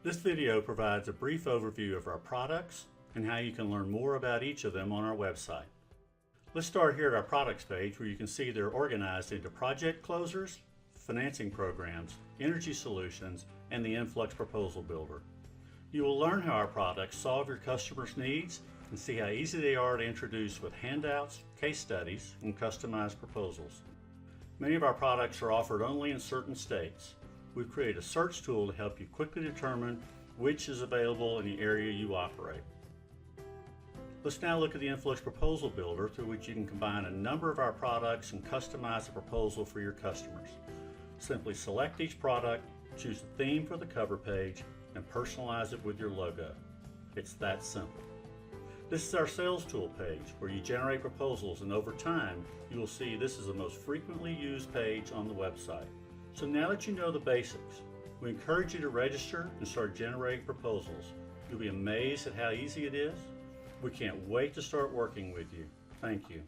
This video provides a brief overview of our products and how you can learn more about each of them on our website. Let's start here at our products page, where you can see they're organized into project closers, financing programs, energy solutions, and the EnFlux proposal builder. You will learn how our products solve your customers' needs and see how easy they are to introduce with handouts, case studies, and customized proposals. Many of our products are offered only in certain states. We've created a search tool to help you quickly determine which is available in the area you operate. Let's now look at the EnFlux proposal builder, through which you can combine a number of our products and customize a proposal for your customers. Simply select each product, choose a theme for the cover page, and personalize it with your logo. It's that simple. This is our sales tool page, where you generate proposals, and over time you will see this is the most frequently used page on the website. So now that you know the basics, we encourage you to register and start generating proposals. You'll be amazed at how easy it is. We can't wait to start working with you. Thank you.